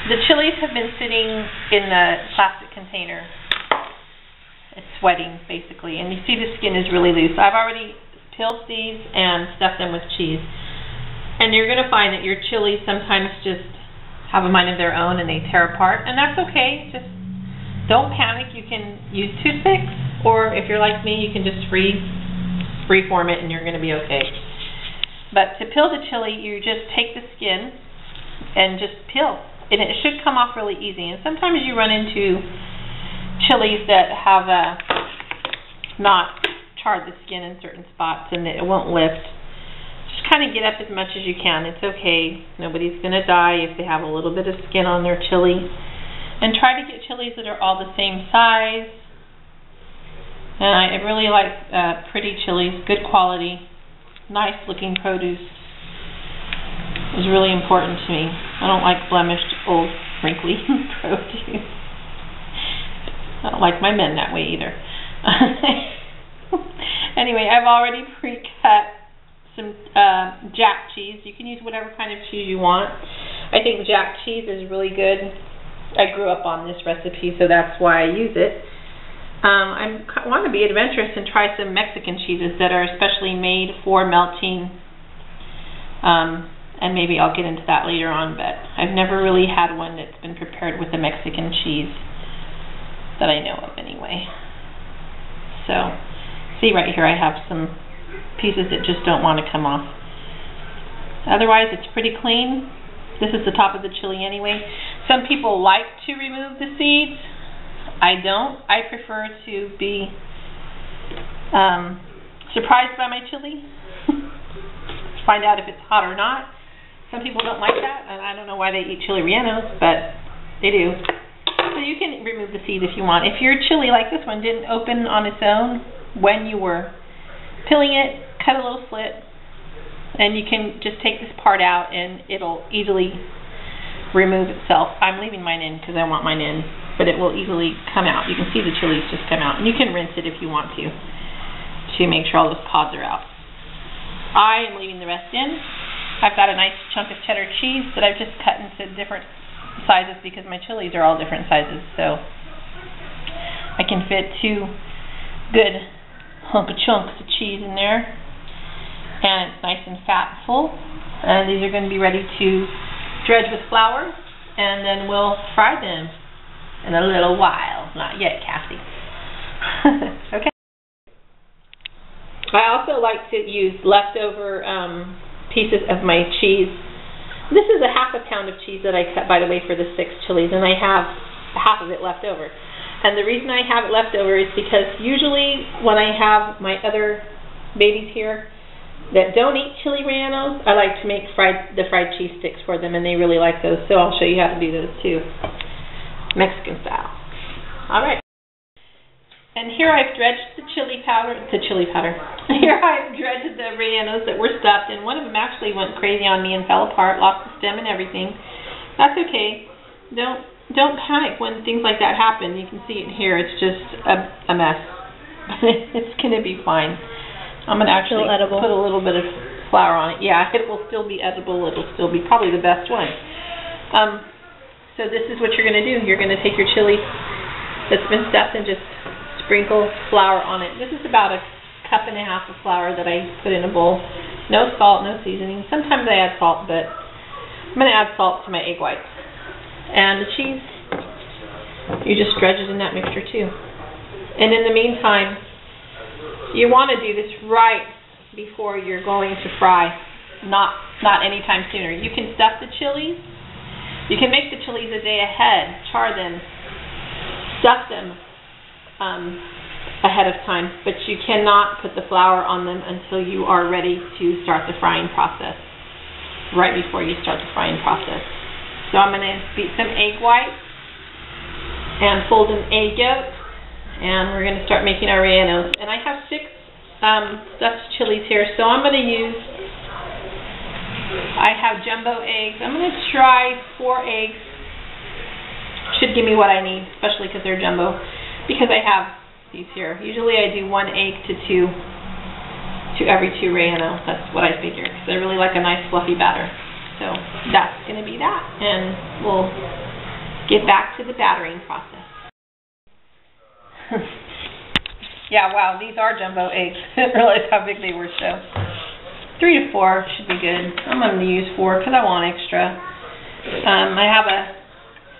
the chilies have been sitting in the plastic container. It's sweating, basically, and you see the skin is really loose. I've already peeled these and stuffed them with cheese. And you're going to find that your chilies sometimes just have a mind of their own and they tear apart, and that's okay. Just don't panic. You can use toothpicks, or if you're like me, you can just freeform it and you're going to be okay. But to peel the chili, you just take the skin and just peel. And it should come off really easy. And sometimes you run into chilies that have not charred the skin in certain spots and it won't lift. Just kind of get up as much as you can. It's okay. Nobody's going to die if they have a little bit of skin on their chili. And try to get chilies that are all the same size. And I really like pretty chilies, good quality, nice looking produce. Is really important to me. I don't like blemished, old, wrinkly produce. I don't like my men that way either. Anyway, I've already pre-cut some jack cheese. You can use whatever kind of cheese you want. I think jack cheese is really good. I grew up on this recipe, so that's why I use it. I want to be adventurous and try some Mexican cheeses that are especially made for melting. And maybe I'll get into that later on, but I've never really had one that's been prepared with a Mexican cheese that I know of anyway. So, see right here I have some pieces that just don't want to come off. Otherwise it's pretty clean. This is the top of the chili anyway. Some people like to remove the seeds. I don't. I prefer to be surprised by my chili. Find out if it's hot or not. Some people don't like that, and I don't know why they eat chile rellenos, but they do. So you can remove the seed if you want. If your chili, like this one, didn't open on its own when you were peeling it, cut a little slit, and you can just take this part out, and it'll easily remove itself. I'm leaving mine in because I want mine in, but it will easily come out. You can see the chilies just come out, and you can rinse it if you want to make sure all those pods are out. I am leaving the rest in. I've got a nice chunk of cheddar cheese that I've just cut into different sizes because my chilies are all different sizes, so I can fit 2 good chunks of cheese in there, and it's nice and fat and full. And these are going to be ready to dredge with flour, and then we'll fry them in a little while. Not yet, Cassie. Okay. I also like to use leftover pieces of my cheese. This is a half a pound of cheese that I cut, by the way, for the 6 chilies, and I have half of it left over. And the reason I have it left over is because usually when I have my other babies here that don't eat chile rellenos, I like to make the fried cheese sticks for them, and they really like those, so I'll show you how to do those too, Mexican style. All right. And here I've dredged the chili powder. Here I've dredged the rellenos that were stuffed, and one of them actually went crazy on me and fell apart, lost the stem and everything. That's okay. Don't panic when things like that happen. You can see it here. It's just a mess. It's going to be fine. I'm going to actually put a little bit of flour on it. Yeah, it will still be edible. It'll still be probably the best one. So this is what you're going to do. You're going to take your chili that's been stuffed and just sprinkle flour on it. This is about 1.5 cups of flour that I put in a bowl. No salt, no seasoning. Sometimes I add salt, but I'm going to add salt to my egg whites. And the cheese, you just dredge it in that mixture too. And in the meantime, you want to do this right before you're going to fry, not anytime sooner. You can stuff the chilies. You can make the chilies a day ahead, char them, stuff them ahead of time, but you cannot put the flour on them until you are ready to start the frying process, right before you start the frying process. So I'm going to beat some egg whites and fold an egg yolk, and we're going to start making our rellenos. And I have 6 stuffed chilies here, so I'm going to use, I have jumbo eggs. I'm going to try 4 eggs. Should give me what I need, especially because they're jumbo, because I have these here. Usually I do 1 egg to 2 every 2 rellenos. That's what I figure, because I really like a nice fluffy batter. So that's going to be that, and we'll get back to the battering process. Yeah, wow, these are jumbo eggs. I didn't realize how big they were, so 3 to 4 should be good. I'm going to use 4 because I want extra. I have a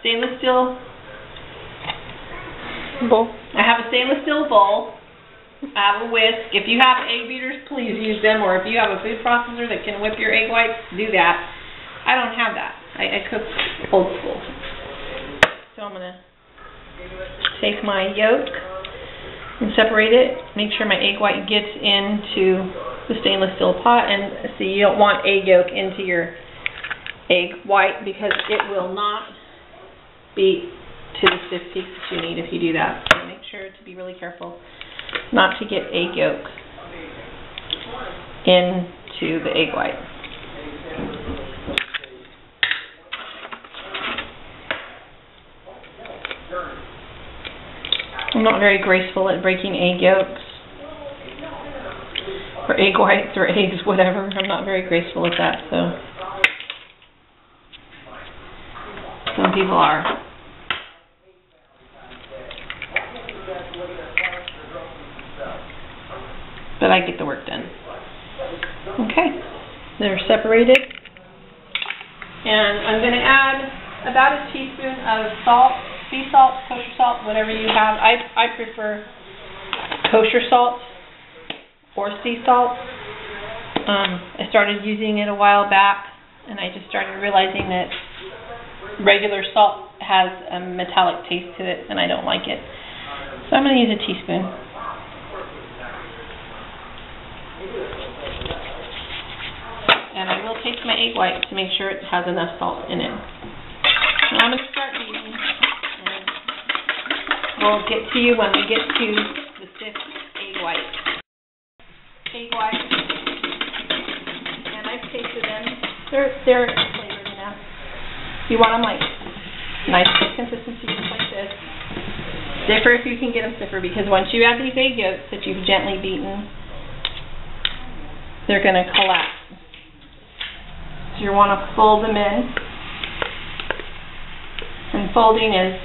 stainless steel bowl. I have a stainless steel bowl. I have a whisk. If you have egg beaters, please use them, or if you have a food processor that can whip your egg whites, do that. I don't have that. I cook old school. So I'm going to take my yolk and separate it. Make sure my egg white gets into the stainless steel pot. And see, you don't want egg yolk into your egg white because it will not beat to the stiff peaks that you need if you do that. So make sure to be really careful not to get egg yolk into the egg white. I'm not very graceful at breaking egg yolks, or egg whites, or eggs, whatever. I'm not very graceful at that, so some people are. But I get the work done. Okay, they're separated. And I'm going to add about a teaspoon of salt, sea salt, kosher salt, whatever you have. I prefer kosher salt or sea salt. I started using it a while back, and I just started realizing that regular salt has a metallic taste to it, and I don't like it. So I'm going to use a teaspoon. And I will taste my egg white to make sure it has enough salt in it. Now I'm going to start beating. We'll get to you when we get to the stiff egg white. Egg white. And I've tasted them. They're flavored enough. You want them like nice consistency, just like this. Stiffer if you can get them stiffer, because once you add these egg yolks that you've gently beaten, they're going to collapse. So you want to fold them in. And folding is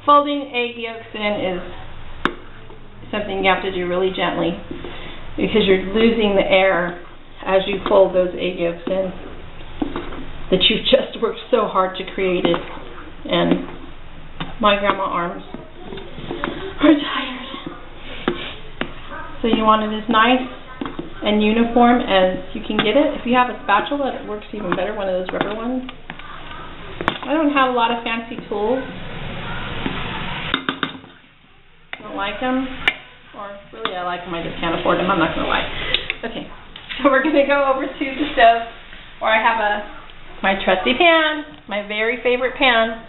folding egg yolks in is something you have to do really gently, because you're losing the air as you fold those egg yolks in that you've just worked so hard to create it. And my grandma arms are tired. So you want it as nice and uniform as you can get it. If you have a spatula, it works even better, one of those rubber ones. I don't have a lot of fancy tools. I don't like them. Or really I like them, I just can't afford them, I'm not going to lie. Okay, so we're going to go over to the stove where I have my trusty pan, my very favorite pan,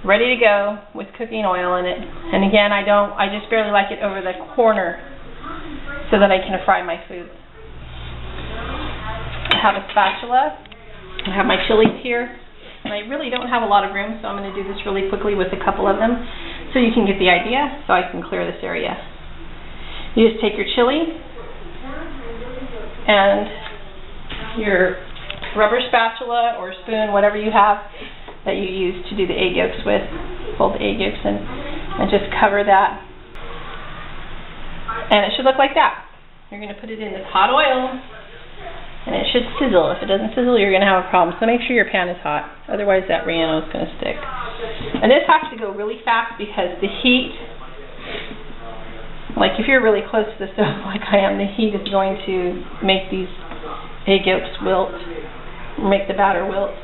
ready to go with cooking oil in it. And again, I just barely like it over the corner so that I can fry my food. I have a spatula. I have my chilies here. And I really don't have a lot of room, so I'm going to do this really quickly with a couple of them so you can get the idea, so I can clear this area. You just take your chili and your rubber spatula or spoon, whatever you have that you use to do the egg yolks with, fold the egg yolks in, and just cover that. And it should look like that. You're going to put it in this hot oil, and it should sizzle. If it doesn't sizzle, you're going to have a problem. So make sure your pan is hot. Otherwise, that relleno is going to stick. And this has to go really fast because the heat, like if you're really close to the stove like I am, the heat is going to make these egg yolks wilt, make the batter wilt.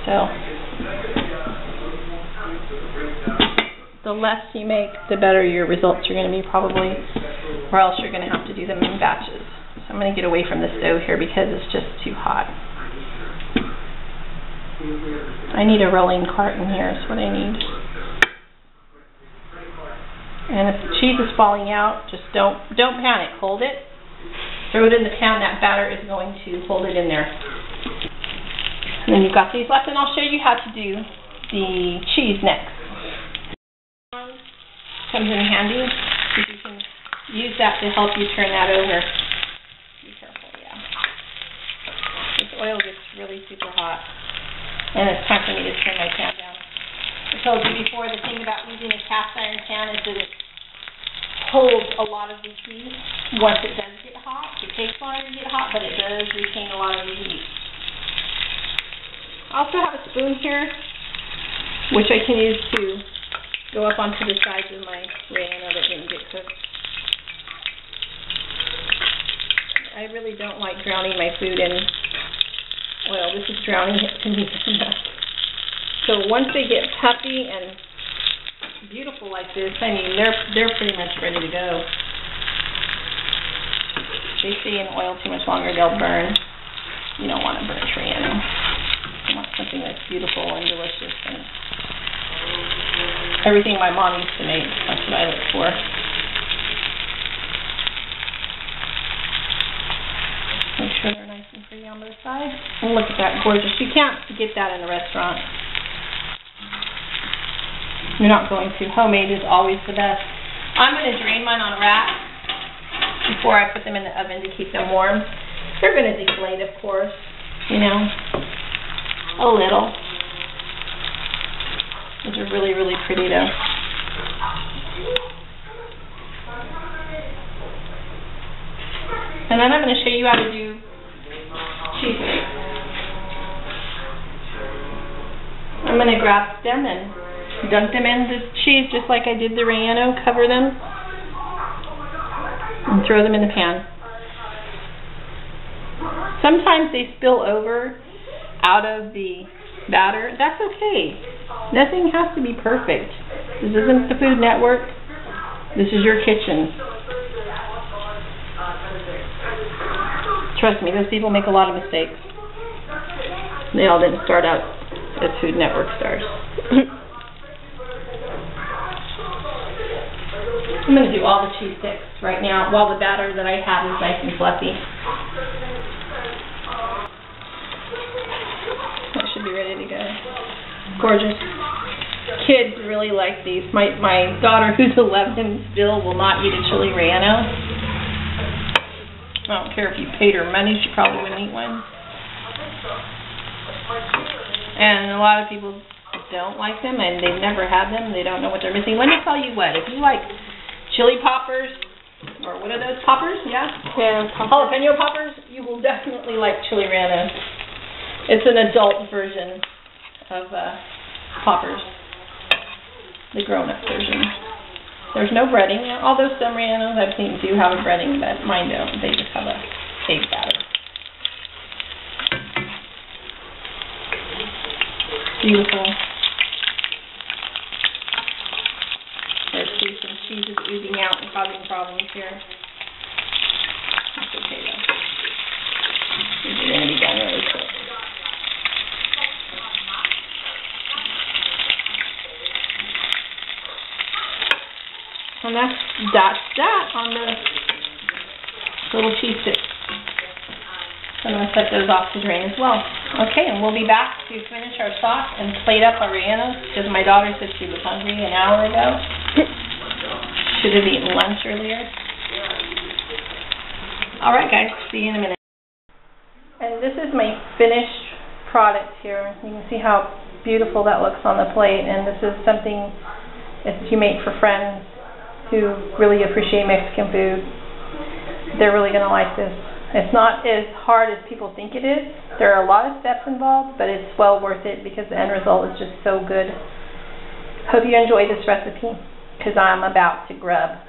So the less you make, the better your results are going to be probably, or else you're going to have to do them in batches. So I'm going to get away from the stove here because it's just too hot. I need a rolling cart in here is what I need. And if the cheese is falling out, just don't panic. Hold it. Throw it in the pan. That batter is going to hold it in there. And then you've got these left, and I'll show you how to do the cheese next. Comes in handy because you can use that to help you turn that over. Be careful, yeah. oil gets really super hot, and it's time for me to turn my pan down. I told you before, the thing about using a cast iron pan is that it holds a lot of the heat. Once it does get hot, it takes longer to get hot, but it does retain a lot of the heat. I also have a spoon here, which I can use to go up onto the sides of my relleno that didn't get cooked. I really don't like drowning my food in oil. This is drowning it to me enough. So once they get puffy and beautiful like this, I mean, they're pretty much ready to go. If they stay in oil too much longer, they'll burn. You don't want to burn relleno. You want something that's beautiful and delicious and everything my mom used to make. That's what I look for. Make sure they're nice and pretty on both sides. And look at that, gorgeous. You can't get that in a restaurant. You're not going to. Homemade is always the best. I'm going to drain mine on a rack before I put them in the oven to keep them warm. They're going to deflate, of course, you know, a little. These are really, really pretty, though. And then I'm going to show you how to do cheesecake. I'm going to grab them and dunk them in the cheese just like I did the relleno. Cover them and throw them in the pan. Sometimes they spill over out of the batter. That's okay. Nothing has to be perfect. This isn't the Food Network. This is your kitchen. Trust me, those people make a lot of mistakes. They all didn't start out as Food Network stars. I'm going to do all the cheese sticks right now while the batter that I have is nice and fluffy. That should be ready to go. Gorgeous. Kids really like these. My daughter, who's 11 still, will not eat a chili relleno. I don't care if you paid her money, she probably wouldn't eat one. And a lot of people don't like them, and they've never had them. They don't know what they're missing. Let me tell you what, if you like chili poppers, or what are those, poppers? Yeah? Yeah, jalapeno poppers, you will definitely like chili relleno. It's an adult version of poppers, the grown-up version. There's no breading, although some rellenos I've seen do have a breading, but mine don't. They just have a egg batter. Beautiful. There's some cheese is oozing out and causing problems here. That's okay though. These are going to be done really quick. And that's that on the little cheese sticks. I'm going to set those off to drain as well. Okay, and we'll be back to finish our sauce and plate up our rellenos because my daughter said she was hungry an hour ago. Should have eaten lunch earlier. Alright guys, see you in a minute. And this is my finished product here. You can see how beautiful that looks on the plate, and this is something that you make for friends who really appreciate Mexican food. They're really going to like this. It's not as hard as people think it is. There are a lot of steps involved, but it's well worth it because the end result is just so good. Hope you enjoy this recipe because I'm about to grub.